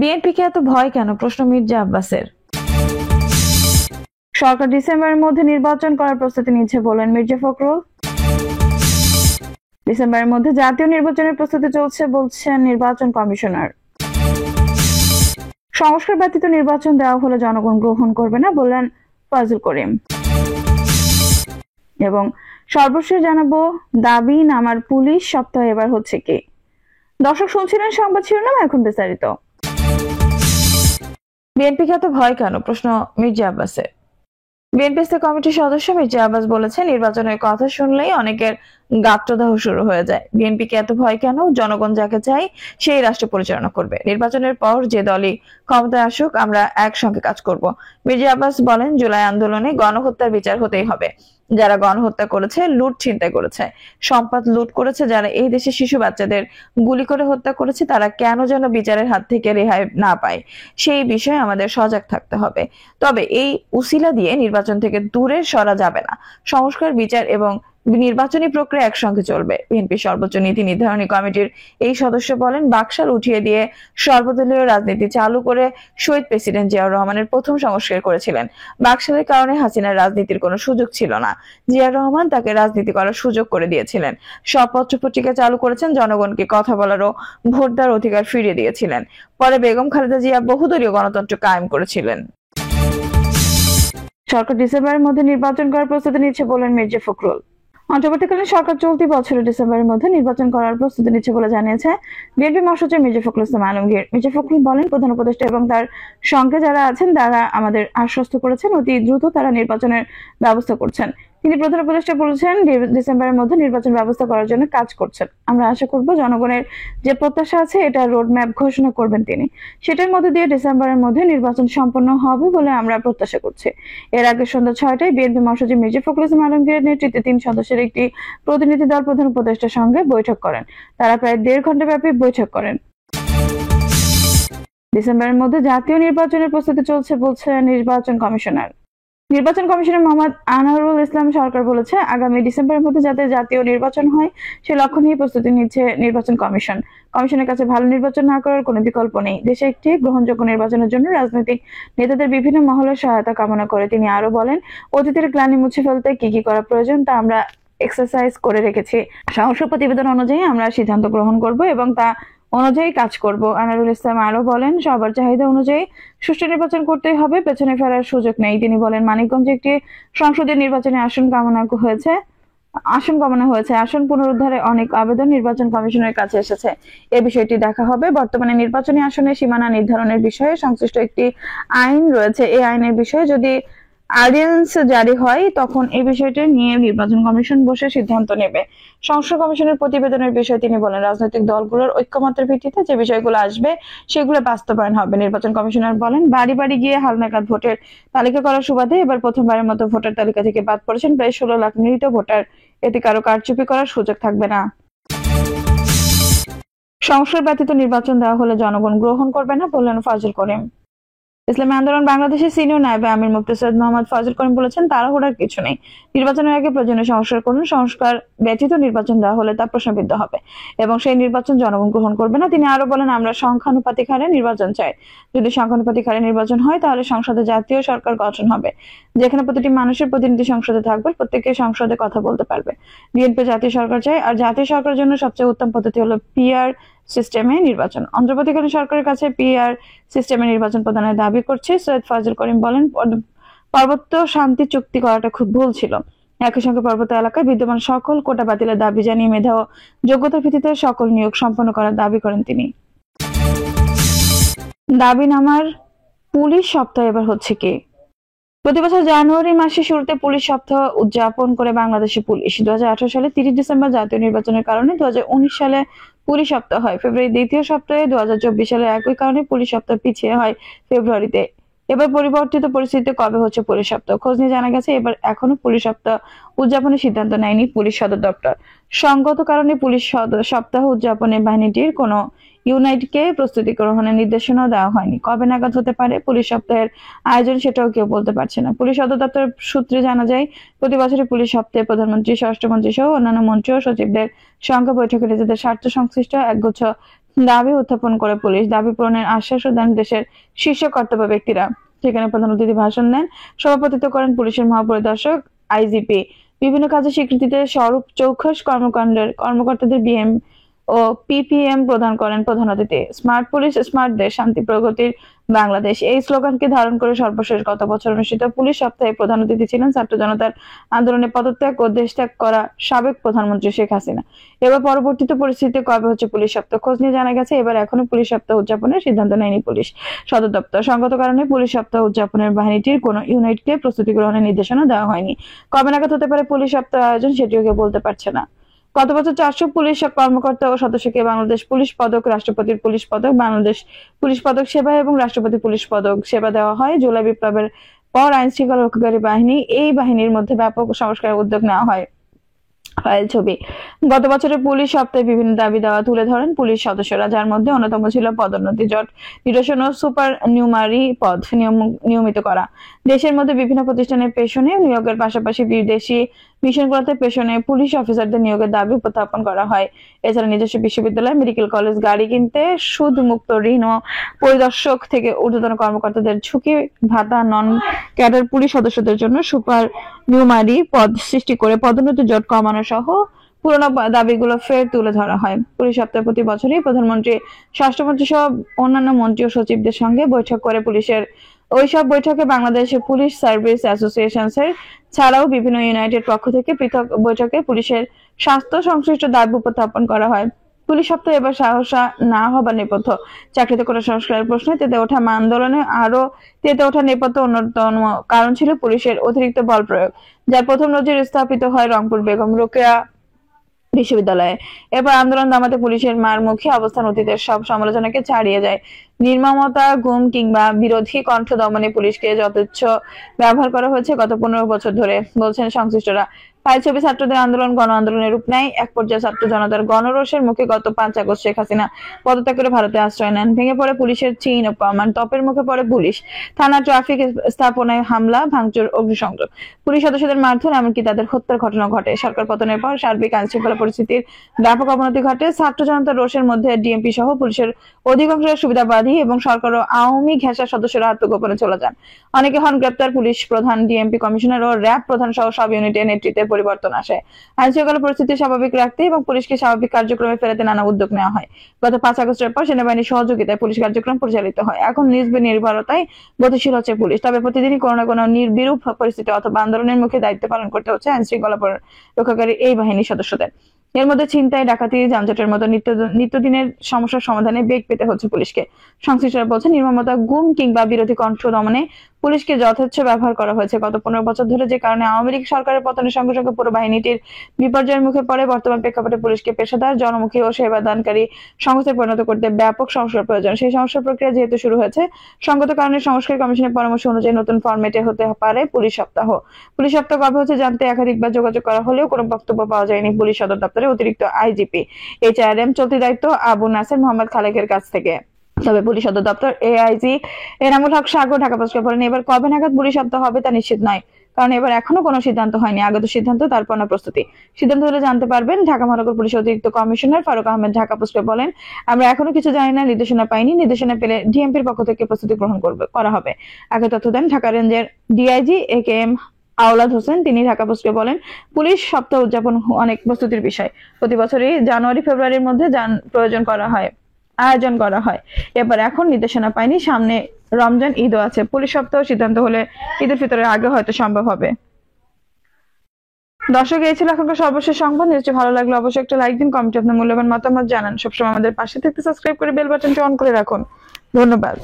বিএনপিকে এত ভয় কেন? প্রশ্ন মির্জা আব্বাসের। সরকার ডিসেম্বরের মধ্যে নির্বাচন করার প্রস্তুতি নিচ্ছে বলেন মির্জা ফখরুল। ডিসেম্বরের মধ্যে জাতীয় নির্বাচনের প্রস্তুতি চলছে বলছেন নির্বাচন কমিশনার। সংস্কার ব্যতীত নির্বাচন দেওয়া হলে জনগণ গ্রহণ করবে না বললেন ফজল করিম। এবং সর্বশেষ জানাবো দাবি নামার পুলিশ সপ্তাহ এবার হচ্ছে কি। দর্শক শুনছিলেন সংবাদ শিরোনাম, এখন বিস্তারিত। বিএনপিকে এত ভয় কেন? প্রশ্ন মির্জা আব্বাসের। বিএনপি স্থায়ী কমিটির সদস্য মির্জা আব্বাস বলেছেন, নির্বাচনের কথা শুনলেই অনেকের গাত্রদাহ শুরু হয়ে যায়। বিএনপিকে এত ভয় কেন? জনগণ যাকে চাই সেই রাষ্ট্র পরিচালনা করবে। নির্বাচনের পর যে দলই ক্ষমতায় আসুক আমরা একসঙ্গে কাজ করব। মির্জা আব্বাস বলেন, জুলাই আন্দোলনে গণহত্যার বিচার হতেই হবে। যারা গণহত্যা করেছে, লুট ছিনতাই করেছে, সম্পদ লুট করেছে, যারা এই দেশে শিশু বাচ্চাদের গুলি করে হত্যা করেছে, তারা কেন যেন বিচারের হাত থেকে রেহাই না পায় সেই বিষয়ে আমাদের সজাগ থাকতে হবে। তবে এই উসিলা দিয়ে নির্বাচন থেকে দূরে সরা যাবে না। সংস্কার, বিচার এবং নির্বাচনী প্রক্রিয়া একসঙ্গে চলবে। বিএনপি সর্বোচ্চ নীতি নির্ধারণী কমিটির এই সদস্য বলেন, বাকশাল উঠিয়ে দিয়ে সর্বদলীয় রাজনীতি চালু করে শহীদ প্রেসিডেন্ট জিয়াউর রহমানের প্রথম সংস্কার করেছিলেন। বাকশালের কারণে হাসিনার রাজনীতির কোনো সুযোগ ছিল না। জিয়াউর রহমান তাকে রাজনীতি করার সুযোগ করে দিয়েছিলেন। সব পত্রপত্রিকা চালু করেছেন, জনগণকে কথা বলার ও ভোট দেওয়ার অধিকার ফিরিয়ে দিয়েছিলেন। পরে বেগম খালেদা জিয়া বহুদলীয় গণতন্ত্র কায়েম করেছিলেন। সরকার ডিসেম্বরের মধ্যে নির্বাচন করার প্রস্তুতি নিচ্ছে বলেন মির্জা ফখরুল। অন্তর্বর্তীকালীন সরকার চলতি বছরের ডিসেম্বরের মধ্যে নির্বাচন করার প্রস্তুতি নিচ্ছে বলে জানিয়েছে বিএনপি মহাসচিব মির্জা ফখরুল ইসলাম আলমগীর। মির্জা ফখরুল বলেন, প্রধান উপদেষ্টা এবং তার সঙ্গে যারা আছেন তারা আমাদের আশ্বস্ত করেছেন অতি দ্রুত তারা নির্বাচনের ব্যবস্থা করছেন। তিনি প্রধান উপদেষ্টা বলেছেন, ডিসেম্বরের মধ্যে নির্বাচন ব্যবস্থা করার জন্য কাজ করছেন। আমরা আশা করব জনগণের যে প্রত্যাশা আছে এটা রোডম্যাপ ঘোষণা করবেন তিনি। সেটার মধ্যে দিয়ে ডিসেম্বরের মধ্যে নির্বাচন সম্পন্ন হবে বলে আমরা প্রত্যাশা করছি। এর আগে সন্ধ্যা 6টায় বিএনপি মহাসচিব মির্জা ফখরুল ইসলাম আলমগীরের নেতৃত্বে 3 সদস্যের একটি প্রতিনিধি দল প্রধান উপদেষ্টার সঙ্গে বৈঠক করেন। তারা প্রায় 1.5 ঘন্টা ব্যাপী বৈঠক করেন। ডিসেম্বরের মধ্যে জাতীয় নির্বাচনের প্রস্তুতি চলছে বলছে নির্বাচন কমিশনার। নির্বাচন কমিশনার মোহাম্মদ আনোয়ারুল ইসলাম সরকার বলেছে, আগামী ডিসেম্বরের মধ্যে যাতে জাতীয় নির্বাচন হয় সে লক্ষ্য নিয়ে প্রস্তুতি নিচ্ছে নির্বাচন কমিশন। কমিশনের কাছে ভালো নির্বাচন না করার কোনো বিকল্প নেই। দেশে একটি গ্রহণযোগ্য নির্বাচনের জন্য রাজনৈতিক নেতাদের বিভিন্ন মহলের সহায়তা কামনা করে তিনি আরো বলেন, অতীতের গ্লানি মুছে ফেলতে কি কি করা প্রয়োজন তা আমরা এক্সারসাইজ করে রেখেছি। সংস্কার প্রতিবেদন অনুযায়ী আমরা সিদ্ধান্ত গ্রহণ করব এবং তা অনুযায়ী কাজ করব। আনোয়ারুল ইসলাম আরো বলেন, সবার চাহিদা অনুযায়ী সুষ্ঠু নির্বাচন করতেই হবে, পেছনে ফেরার সুযোগ নেই। তিনি বলেন, মানিকগঞ্জে একটি সংসদীয় নির্বাচনে আসন কামনা হয়েছে। আসন পুনরুদ্ধারে অনেক আবেদন নির্বাচন কমিশনের কাছে এসেছে। এই বিষয়টি দেখা হবে। বর্তমানে নির্বাচনী আসনের সীমানা নির্ধারণের বিষয়ে সংশ্লিষ্ট একটি আইন রয়েছে। এই আইনের বিষয়ে যদি অর্ডিন্যান্স জারি হয় তখন এই বিষয়টি নিয়ে নির্বাচন কমিশন বসে সিদ্ধান্ত নেবে। সংস্কার কমিশনের প্রতিবেদনের বিষয়ে তিনি বলেন, রাজনৈতিক দলগুলোর ঐক্যমতের ভিত্তিতে যে বিষয়গুলো আসবে সেগুলো বাস্তবায়ন হবে। নির্বাচন কমিশনার বলেন, বাড়ি বাড়ি গিয়ে হালনাগাদ ভোটের তালিকা করার সুবাদে এবার প্রথমবারের মতো ভোটার তালিকা থেকে বাদ পড়েছেন প্রায় 16 লাখ মৃত ভোটার। এতে কারো কারচুপি করার সুযোগ থাকবে না। সংস্কার ব্যতীত নির্বাচন দেওয়া হলে জনগণ গ্রহণ করবে না বললেন ফজল করিম। ইসলামী আন্দোলন বাংলাদেশের সিনিয়র নায়েবে আমির মুফতি সৈয়দ মোহাম্মদ ফজল করিম বলেছেন, তাড়াহুড়ার কিছু নেই। নির্বাচনের আগে প্রয়োজনীয় সংস্কার করুন। সংস্কার ব্যতীত নির্বাচন দেওয়া হলে তা প্রশ্নবিদ্ধ হবে এবং সেই নির্বাচন জনগণ গ্রহণ করবে না। তিনি আরো বলেন, আমরা সংখ্যানুপাতিক হারে নির্বাচন চাই। যদি সংখ্যানুপাতিক হারে নির্বাচন হয় তাহলে সংসদে জাতীয় সরকার গঠন হবে, যেখানে প্রতিটি মানুষের প্রতিনিধি সংসদে থাকবে, প্রত্যেকে সংসদে কথা বলতে পারবে। বিএনপি জাতীয় সরকার চায়, আর জাতীয় সরকারের জন্য সবচেয়ে উত্তম পদ্ধতি হলো পিআর সিস্টেমে নির্বাচন। অন্তর্বর্তীকালীন সরকারের কাছে পিআর সিস্টেমে নির্বাচন প্রদানের দাবি করছে। সৈয়দ ফজল করিম বলেন, পার্বত্য শান্তি চুক্তি করাটা খুব ভুল ছিল। একই সঙ্গে পার্বত্য এলাকায় বিদ্যমান সকল কোটা বাতিলের দাবি জানিয়ে মেধা ও যোগ্যতার ভিত্তিতে সকল নিয়োগ সম্পন্ন করার দাবি করেন তিনি। দাবি নামার পুলিশ সপ্তাহ এবার হচ্ছে কি। প্রতিবছর জানুয়ারি মাসের শুরুতে পুলিশ সপ্তাহ উদযাপন করে বাংলাদেশের পুলিশ। 2018 সালে 30 ডিসেম্বর জাতীয় নির্বাচনের কারণে 2019 সালে পুলিশ সপ্তাহ হয়। ফেব্রুয়ারি দ্বিতীয় সপ্তাহে 2024 সালে একই কারণে পুলিশ সপ্তাহ পিছিয়ে হয় ফেব্রুয়ারিতে। এবার পরিবর্তিত পরিস্থিতিতে কবে হচ্ছে পুলিশ সপ্তাহ খোঁজ নিয়ে জানা গেছে, এবার এখনো পুলিশ সপ্তাহ উদযাপনের সিদ্ধান্ত নেয়নি পুলিশ সদর দপ্তর। সঙ্গত কারণে পুলিশ সপ্তাহ উদযাপনে বাহিনীটির কোনো ইউনাইটকে প্রস্তুতি গ্রহণের নির্দেশনা দেওয়া হয়নি। কবে নাগাদ হতে পারে পুলিশ সপ্তাহের আয়োজন সেটাও কেউ বলতে পারছে না। পুলিশ সদর দপ্তর সূত্রে জানা যায়, প্রতি বছরই পুলিশ সপ্তাহে প্রধানমন্ত্রী, স্বরাষ্ট্রমন্ত্রী সহ অন্যান্য মন্ত্রী ও সচিবদের সঙ্গে বৈঠকে নিজেদের স্বার্থ সংশ্লিষ্ট একগুচ্ছ দাবি উত্থাপন করে পুলিশ দাবি পূরণের আশ্বাসও দেন দেশের শীর্ষ কর্তব্য ব্যক্তিরা। সেখানে প্রধান অতিথি ভাষণ দেন, সভাপতিত্ব করেন পুলিশের মহাপরিদর্শক আইজিপি। বিভিন্ন কাজে স্বীকৃতিতে স্বরূপ চৌখস কর্মকর্তাদের বিএম ও পিপিএম প্রদান করেন প্রধান অতিথি। স্মার্ট পুলিশ, স্মার্ট দেশ, শান্তি প্রগতির বাংলাদেশ, এই স্লোগানকে ধারণ করে সর্বশেষ গত বছর অনুষ্ঠিত পুলিশ সপ্তাহে প্রধান অতিথি ছিলেন ছাত্র জনতার আন্দোলনে পদত্যাগ ও দেশত্যাগ করা সাবেক প্রধানমন্ত্রী শেখ হাসিনা। এবার পরবর্তীতে পরিস্থিতিতে কবে হচ্ছে পুলিশ সপ্তাহ খোঁজ নিয়ে জানা গেছে, এবার এখনো পুলিশ সপ্তাহ উদযাপনের সিদ্ধান্ত নেয়নি পুলিশ সদর দপ্তর। সঙ্গত কারণে পুলিশ সপ্তাহ উদযাপনের বাহিনীটির কোনো ইউনিটকে প্রস্তুতি গ্রহণের নির্দেশনা দেওয়া হয়নি। কবে নাগাদ হতে পারে পুলিশ সপ্তাহ আয়োজন সেটিও কেউ বলতে পারছে না। গত বছর 400 পুলিশ কর্মকর্তা ও সদস্যকে বাংলাদেশ পুলিশ পদক, রাষ্ট্রপতির পুলিশ পদক, বাংলাদেশ পুলিশ পদক সেবা এবং রাষ্ট্রপতি পুলিশ পদক সেবা দেওয়া হয়। জুলাই বিপ্লবের পর আইন শৃঙ্খলা রক্ষাকারী বাহিনী, এই বাহিনীর মধ্যে ব্যাপক সংস্কারের উদ্যোগ নেওয়া হয়। ফাইল ছবি। গত বছরের পুলিশ সপ্তাহে বিভিন্ন দাবি দেওয়া তুলে ধরেন পুলিশ সদস্যরা, যার মধ্যে অন্যতম ছিল পদোন্নতি, জট নিরসন ও সুপার নিউমারি পদ নিয়মিত করা, দেশের মধ্যে বিভিন্ন প্রতিষ্ঠানের পেশনে নিয়োগের পাশাপাশি বিদেশি মিশনগুলোতে পেশনে পুলিশ অফিসারদের নিয়োগের দাবি উপস্থাপন করা হয়। এছাড়া নিজস্ব বিশ্ববিদ্যালয়, মেডিকেল কলেজ, গাড়ি কিনতে সুদ মুক্ত ঋণ ও পরিদর্শক থেকে ঊর্ধ্বতন কর্মকর্তাদের ঝুঁকি ভাতা, নন ক্যাডার পুলিশ সদস্যদের জন্য সুপার নিউমারি পদ সৃষ্টি করে পদোন্নতি জট কমানো সহ পুরোনো দাবিগুলো ফের তুলে ধরা হয়। পুলিশ সপ্তাহে প্রতি বছরই প্রধানমন্ত্রী, স্বরাষ্ট্রমন্ত্রী সহ অন্যান্য মন্ত্রী ও সচিবদের সঙ্গে বৈঠক করে পুলিশের। ওইসব বৈঠকে বাংলাদেশের পুলিশ সার্ভিস অ্যাসোসিয়েশনসের ছাড়াও বিভিন্ন ইউনাইটেড পক্ষ থেকে পৃথক বৈঠকে পুলিশের স্বাস্থ্য সংশ্লিষ্ট দাবি উপস্থাপন করা হয়। পুলিশ সপ্তাহে এবার সাহসা না হবার নেপথ্য, চাকরিতে কোনো সংস্কারের প্রশ্নে তেতে ওঠা আন্দোলনে আরো তেতে ওঠা নেপথ্য অন্যতম কারণ ছিল পুলিশের অতিরিক্ত বল প্রয়োগ, যার প্রথম নজির স্থাপিত হয় রংপুর বেগম রোকেয়া বিশ্ববিদ্যালয়ে। এরপর আন্দোলন দমাতে পুলিশের মারমুখী অবস্থান অতীতের সব সমালোচনাকে ছাড়িয়ে যায়। নির্মমতা, গুম কিংবা বিরোধী কণ্ঠ দমনে পুলিশকে যথেচ্ছ ব্যবহার করা হয়েছে গত 15 বছর ধরে, বলছেন সংশ্লিষ্টরা। ফাইল ছবি। ছাত্রদের আন্দোলন গণ আন্দোলনের রূপ নেয়। এক পর্যায়ে ছাত্র জনতার গণরোষের মুখে গত 5 আগস্ট শেখ হাসিনা পদত্যাগ করে ভারতে আশ্রয় নেন। ভেঙে পড়ে পুলিশের চেইন অফ কমান্ড, তপের মুখে পড়ে পুলিশ, থানা ট্রাফিক স্থাপনায় হামলা, ভাঙচুর, অগ্নিসংযোগ, পুলিশ সদস্যদের মারধর, এমনকি তাদের হত্যার ঘটনা ঘটে। সরকার পতনের পর সার্বিক আইনশৃঙ্খলা পরিস্থিতির ব্যাপক অবনতি ঘটে। ছাত্র জনতার রোষের মধ্যে ডিএমপি সহ পুলিশের অধিকাংশ সুবিধাবাদী এবং সরকার ও আওয়ামী ঘেঁষা সদস্যরা আত্মগোপনে চলে যান। অনেকে হন গ্রেপ্তার। পুলিশ প্রধান, ডিএমপি কমিশনার ও র্যাব প্রধান সহ সব ইউনিটের নেতৃত্বের পরিবর্তন আসে। আইনশৃঙ্খলা পরিস্থিতি স্বাভাবিক রাখতে এবং পুলিশকে স্বাভাবিক কার্যক্রমে ফেরাতে নানা উদ্যোগ নেওয়া হয়। গত 5 আগস্টের পর সেনাবাহিনীর সহযোগিতায় পুলিশ কার্যক্রম পরিচালিত হয়। এখন নির্ভরতায় গতিশীল হচ্ছে পুলিশ। তবে প্রতিদিনই কোনো না কোনো বিরূপ পরিস্থিতি অথবা আন্দোলনের মুখে দায়িত্ব পালন করতে হচ্ছে আইনশৃঙ্খলা রক্ষাকারী এই বাহিনীর সদস্যদের। এর মধ্যে ছিনতাই, ডাকাতি, যানজটের মতো নিত্যদিনের সমস্যার সমাধানে বেগ পেতে হচ্ছে পুলিশকে। সংশ্লিষ্টরা বলছেন, নির্মমতা, গুম কিংবা বিরোধী কণ্ঠ দমনে পুলিশকে যথেচ্ছ ব্যবহার করা হয়েছে গত 15 বছর ধরে, যে কারণে আওয়ামী লীগ সরকারের পতনের সঙ্গে সঙ্গে পুরো বাহিনীটির বিপর্যয়ের মুখে পড়ে। বর্তমান প্রেক্ষাপটে পুলিশকে পেশাদার, জনমুখী ও সেবাদানকারী সংস্থায় পরিণত করতে ব্যাপক সংস্কার প্রয়োজন। সেই সংস্কার প্রক্রিয়া যেহেতু শুরু হয়েছে, সঙ্গত কারণে সংস্কার কমিশনের পরামর্শ অনুযায়ী নতুন ফরম্যাটে হতে পারে পুলিশ সপ্তাহ। পুলিশ সপ্তাহ কবে হচ্ছে জানতে একাধিকবার যোগাযোগ করা হলেও কোনো বক্তব্য পাওয়া যায়নি পুলিশ সদর দপ্তরের অতিরিক্ত আইজিপি HRM চলতি দায়িত্ব আবু নাসের মোহাম্মদ খালেকের কাছ থেকে। তবে পুলিশ সদর দপ্তর AIG এনামুল হক সাগর ঢাকা পোস্টকে বলেন, এবার কবে নাগাদ পুলিশ সপ্তাহ হবে তা নিশ্চিত নয়, কারণ এবার এখনো কোনো সিদ্ধান্ত হয়নি। আগত সিদ্ধান্ত, তারপর না প্রস্তুতি। সিদ্ধান্ত হলে জানতে পারবেন। ঢাকা মহানগর পুলিশ অতিরিক্ত কমিশনার ফারুক আহমেদ ঢাকা পোস্টকে বলেন, আমরা এখনো কিছু জানি না, নির্দেশনা পাইনি। নির্দেশনা পেলে ডিএমপির পক্ষ থেকে প্রস্তুতি গ্রহণ করা হবে। আগে তথ্য দেন ঢাকা রেঞ্জের DIG AKM আওলাদ হোসেন। তিনি ঢাকা পোস্টকে বলেন, পুলিশ সপ্তাহ উদযাপন অনেক প্রস্তুতির বিষয়। প্রতি বছরই জানুয়ারি ফেব্রুয়ারির মধ্যে আয়োজন করা হয়। এবার এখন নির্দেশনা পাইনি। সামনে রমজান, ঈদও আছে। পুলিশ সপ্তাহ সিদ্ধান্ত হলে ঈদের ফিতরের আগে হয়তো সম্ভব হবে। দর্শক, এই ছিল এখনকার সর্বশেষ সংবাদ। নিশ্চয়ই ভালো লাগলো অবশ্যই একটা লাইক দিন, কমেন্টে আপনার মূল্যবান মতামত জানান। সবসময় আমাদের পাশে থাকতে সাবস্ক্রাইব করে বেল বাটনটি অন করে রাখুন। ধন্যবাদ।